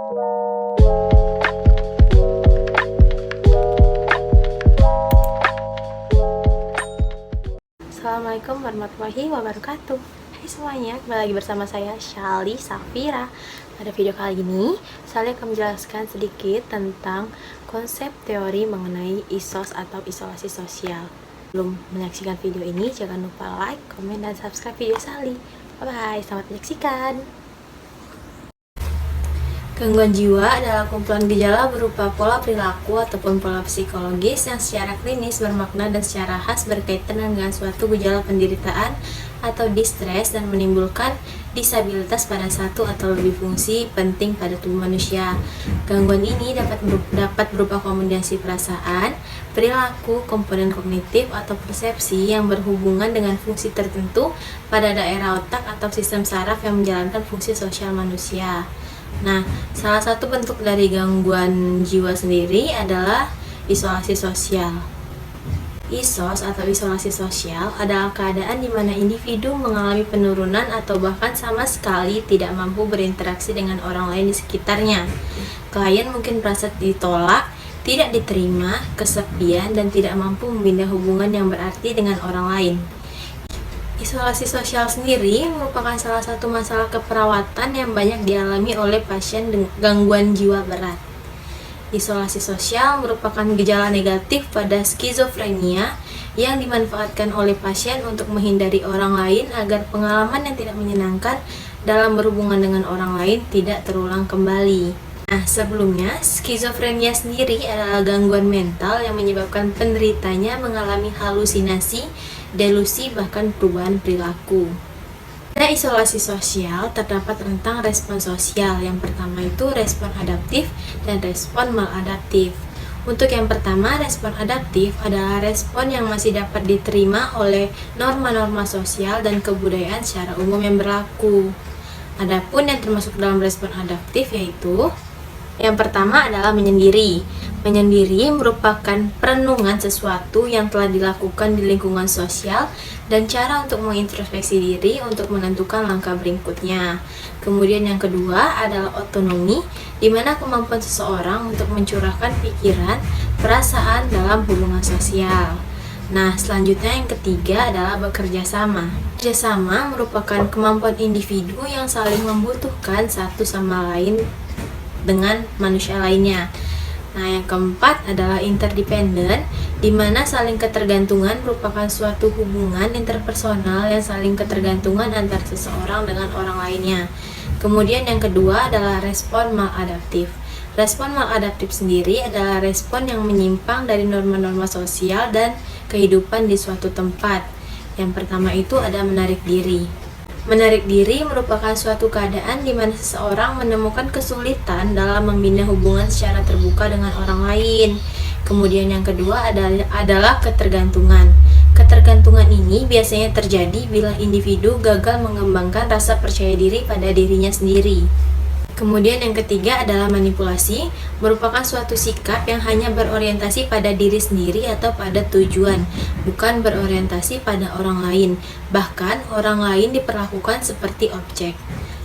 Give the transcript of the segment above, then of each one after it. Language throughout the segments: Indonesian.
Assalamualaikum warahmatullahi wabarakatuh. Hai semuanya, kembali lagi bersama saya Shally Safira. Pada video kali ini, saya akan menjelaskan sedikit tentang konsep teori mengenai ISOS atau isolasi sosial. Sebelum menyaksikan video ini, jangan lupa like, komen, dan subscribe video Shally. Bye-bye, selamat menyaksikan. Gangguan jiwa adalah kumpulan gejala berupa pola perilaku ataupun pola psikologis yang secara klinis bermakna dan secara khas berkaitan dengan suatu gejala penderitaan atau distres dan menimbulkan disabilitas pada satu atau lebih fungsi penting pada tubuh manusia. Gangguan ini dapat berupa kombinasi perasaan, perilaku, komponen kognitif atau persepsi yang berhubungan dengan fungsi tertentu pada daerah otak atau sistem saraf yang menjalankan fungsi sosial manusia. Nah, salah satu bentuk dari gangguan jiwa sendiri adalah isolasi sosial. ISOS atau isolasi sosial adalah keadaan di mana individu mengalami penurunan atau bahkan sama sekali tidak mampu berinteraksi dengan orang lain di sekitarnya. Klien mungkin merasa ditolak, tidak diterima, kesepian, dan tidak mampu membina hubungan yang berarti dengan orang lain. Isolasi sosial sendiri merupakan salah satu masalah keperawatan yang banyak dialami oleh pasien gangguan jiwa berat. Isolasi sosial merupakan gejala negatif pada skizofrenia yang dimanfaatkan oleh pasien untuk menghindari orang lain agar pengalaman yang tidak menyenangkan dalam berhubungan dengan orang lain tidak terulang kembali. Nah, sebelumnya, skizofrenia sendiri adalah gangguan mental yang menyebabkan penderitanya mengalami halusinasi, delusi, bahkan perubahan perilaku. Pada isolasi sosial, terdapat rentang respon sosial. Yang pertama itu respon adaptif dan respon maladaptif. Untuk yang pertama, respon adaptif adalah respon yang masih dapat diterima oleh norma-norma sosial dan kebudayaan secara umum yang berlaku. Adapun yang termasuk dalam respon adaptif yaitu yang pertama adalah menyendiri. Menyendiri merupakan perenungan sesuatu yang telah dilakukan di lingkungan sosial dan cara untuk mengintrospeksi diri untuk menentukan langkah berikutnya. Kemudian yang kedua adalah otonomi, di mana kemampuan seseorang untuk mencurahkan pikiran, perasaan dalam hubungan sosial. Nah, selanjutnya yang ketiga adalah bekerja sama. Bekerja sama merupakan kemampuan individu yang saling membutuhkan satu sama lain dengan manusia lainnya. Nah, yang keempat adalah interdependent, di mana saling ketergantungan merupakan suatu hubungan interpersonal yang saling ketergantungan antara seseorang dengan orang lainnya. Kemudian yang kedua adalah respon maladaptif. Respon maladaptif sendiri adalah respon yang menyimpang dari norma-norma sosial dan kehidupan di suatu tempat. Yang pertama itu ada menarik diri. Menarik diri merupakan suatu keadaan di mana seseorang menemukan kesulitan dalam membina hubungan secara terbuka dengan orang lain. Kemudian yang kedua adalah ketergantungan. Ketergantungan ini biasanya terjadi bila individu gagal mengembangkan rasa percaya diri pada dirinya sendiri. Kemudian yang ketiga adalah manipulasi, merupakan suatu sikap yang hanya berorientasi pada diri sendiri atau pada tujuan, bukan berorientasi pada orang lain. Bahkan orang lain diperlakukan seperti objek.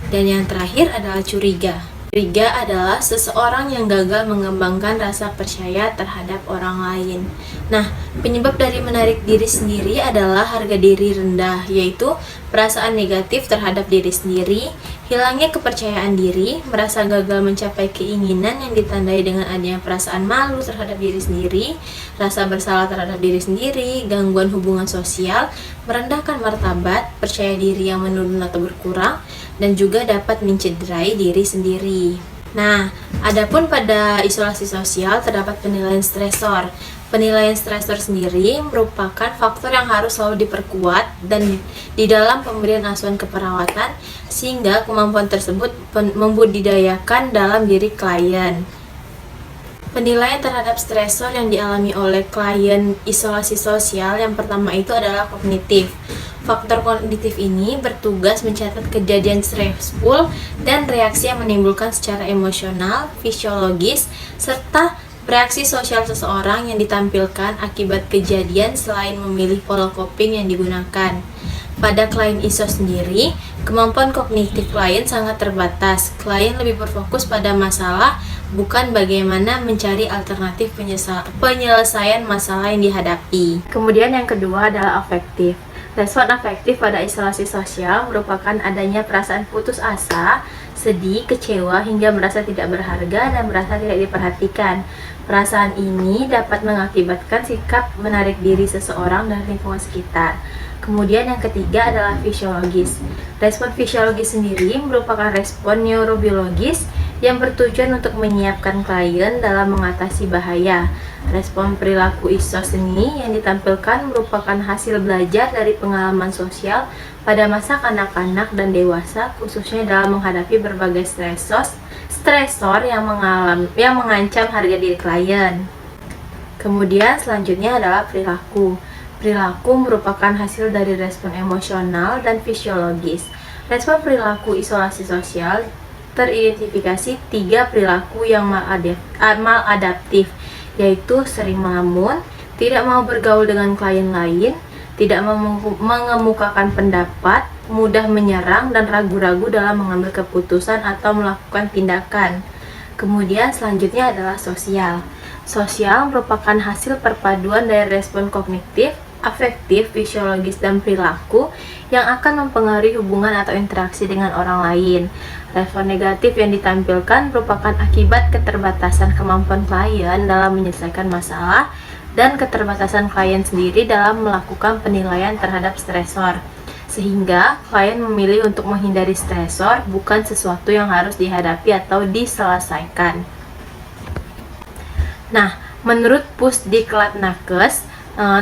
Dan yang terakhir adalah curiga. Curiga adalah seseorang yang gagal mengembangkan rasa percaya terhadap orang lain. Nah, penyebab dari menarik diri sendiri adalah harga diri rendah, yaitu perasaan negatif terhadap diri sendiri, hilangnya kepercayaan diri, merasa gagal mencapai keinginan yang ditandai dengan adanya perasaan malu terhadap diri sendiri, rasa bersalah terhadap diri sendiri, gangguan hubungan sosial, merendahkan martabat, percaya diri yang menurun atau berkurang, dan juga dapat mencederai diri sendiri. Nah, adapun pada isolasi sosial terdapat penilaian stresor. Penilaian stresor sendiri merupakan faktor yang harus selalu diperkuat dan di dalam pemberian asuhan keperawatan sehingga kemampuan tersebut membudidayakan dalam diri klien. Penilaian terhadap stresor yang dialami oleh klien isolasi sosial yang pertama itu adalah kognitif. Faktor kognitif ini bertugas mencatat kejadian stressful dan reaksi yang menimbulkan secara emosional, fisiologis, serta reaksi sosial seseorang yang ditampilkan akibat kejadian selain memilih pola coping yang digunakan. Pada klien ISO sendiri, kemampuan kognitif klien sangat terbatas. Klien lebih berfokus pada masalah, bukan bagaimana mencari alternatif penyelesaian masalah yang dihadapi. Kemudian yang kedua adalah afektif. Respon afektif pada isolasi sosial merupakan adanya perasaan putus asa, sedih, kecewa, hingga merasa tidak berharga dan merasa tidak diperhatikan. Perasaan ini dapat mengakibatkan sikap menarik diri seseorang dari lingkungan sekitar. Kemudian yang ketiga adalah fisiologis. Respon fisiologis sendiri merupakan respon neurobiologis yang bertujuan untuk menyiapkan klien dalam mengatasi bahaya. Respon perilaku ISO seni yang ditampilkan merupakan hasil belajar dari pengalaman sosial pada masa kanak-kanak dan dewasa, khususnya dalam menghadapi berbagai stresor yang mengancam harga diri klien. Kemudian selanjutnya adalah perilaku. Perilaku merupakan hasil dari respon emosional dan fisiologis. Respon perilaku isolasi sosial teridentifikasi 3 perilaku yang maladaptif, yaitu sering melamun, tidak mau bergaul dengan klien lain, tidak mengemukakan pendapat, mudah menyerang, dan ragu-ragu dalam mengambil keputusan atau melakukan tindakan. Kemudian selanjutnya adalah sosial. Sosial merupakan hasil perpaduan dari respon kognitif, afektif, fisiologis, dan perilaku yang akan mempengaruhi hubungan atau interaksi dengan orang lain. Respon negatif yang ditampilkan merupakan akibat keterbatasan kemampuan klien dalam menyelesaikan masalah dan keterbatasan klien sendiri dalam melakukan penilaian terhadap stresor, sehingga klien memilih untuk menghindari stresor, bukan sesuatu yang harus dihadapi atau diselesaikan. Nah, menurut Pusdiklatnakkes,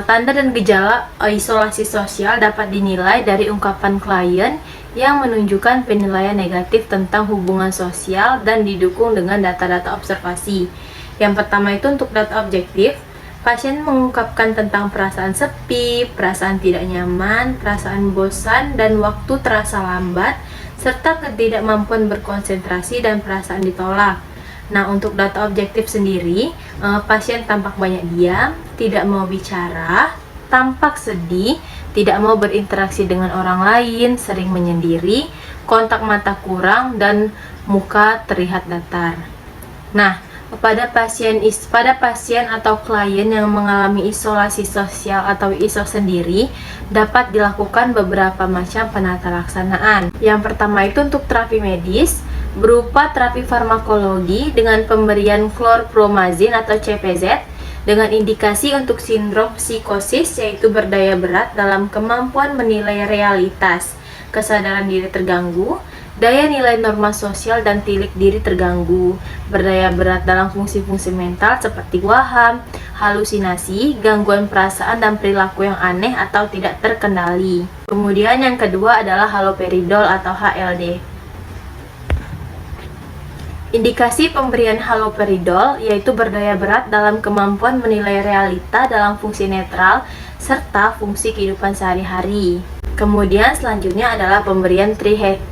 tanda dan gejala isolasi sosial dapat dinilai dari ungkapan klien yang menunjukkan penilaian negatif tentang hubungan sosial dan didukung dengan data-data observasi. Yang pertama itu untuk data objektif, pasien mengungkapkan tentang perasaan sepi, perasaan tidak nyaman, perasaan bosan, dan waktu terasa lambat, serta ketidakmampuan berkonsentrasi dan perasaan ditolak. Nah, untuk data objektif sendiri, pasien tampak banyak diam, tidak mau bicara, tampak sedih, tidak mau berinteraksi dengan orang lain, sering menyendiri, kontak mata kurang, dan muka terlihat datar. Nah, pada pasien atau klien yang mengalami isolasi sosial atau ISO sendiri, dapat dilakukan beberapa macam penata laksanaan. Yang pertama itu untuk terapi medis, berupa terapi farmakologi dengan pemberian klorpromazin atau CPZ dengan indikasi untuk sindrom psikosis, yaitu berdaya berat dalam kemampuan menilai realitas, kesadaran diri terganggu, daya nilai norma sosial dan tilik diri terganggu, berdaya berat dalam fungsi-fungsi mental seperti waham, halusinasi, gangguan perasaan dan perilaku yang aneh atau tidak terkendali. Kemudian yang kedua adalah haloperidol atau HLD. Indikasi pemberian haloperidol yaitu berdaya berat dalam kemampuan menilai realita dalam fungsi netral serta fungsi kehidupan sehari-hari. Kemudian selanjutnya adalah pemberian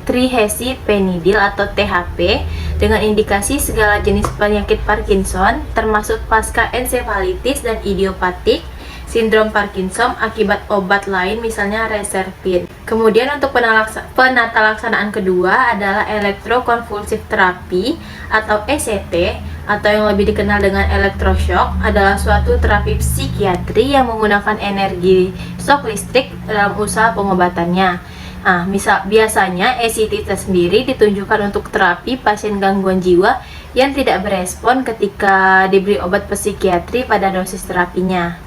trihesipenidil atau THP dengan indikasi segala jenis penyakit Parkinson termasuk pasca ensefalitis dan idiopatik, sindrom Parkinson akibat obat lain misalnya reserpin. Kemudian untuk penata laksanaan kedua adalah elektrokonvulsif terapi atau ECT atau yang lebih dikenal dengan elektroshock, adalah suatu terapi psikiatri yang menggunakan energi shock listrik dalam usaha pengobatannya. Nah, biasanya ECT sendiri ditunjukkan untuk terapi pasien gangguan jiwa yang tidak berespon ketika diberi obat psikiatri pada dosis terapinya.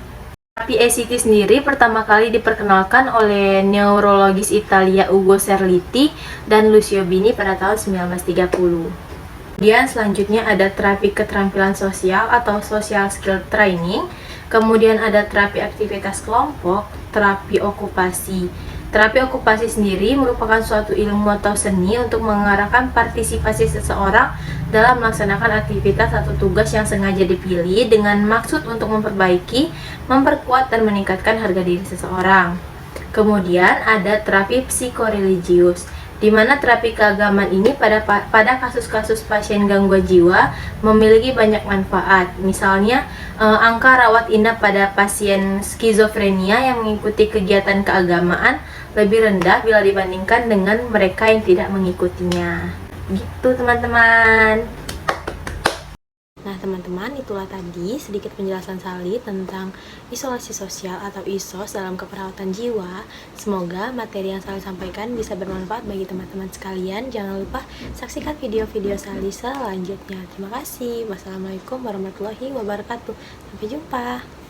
Terapi ECT sendiri pertama kali diperkenalkan oleh neurologis Italia Ugo Serliti dan Lucio Bini pada tahun 1930. Kemudian selanjutnya ada terapi keterampilan sosial atau social skill training. Kemudian ada terapi aktivitas kelompok, terapi okupasi. Terapi okupasi sendiri merupakan suatu ilmu atau seni untuk mengarahkan partisipasi seseorang dalam melaksanakan aktivitas atau tugas yang sengaja dipilih dengan maksud untuk memperbaiki, memperkuat, dan meningkatkan harga diri seseorang. Kemudian ada terapi psikoreligius, di mana terapi keagamaan ini pada kasus-kasus pasien gangguan jiwa memiliki banyak manfaat. Misalnya, angka rawat inap pada pasien skizofrenia yang mengikuti kegiatan keagamaan lebih rendah bila dibandingkan dengan mereka yang tidak mengikutinya. Gitu teman-teman. Nah teman-teman, itulah tadi sedikit penjelasan Sally tentang isolasi sosial atau ISOS dalam keperawatan jiwa. Semoga materi yang Sally sampaikan bisa bermanfaat bagi teman-teman sekalian. Jangan lupa saksikan video-video Sally selanjutnya. Terima kasih. Wassalamualaikum warahmatullahi wabarakatuh. Sampai jumpa.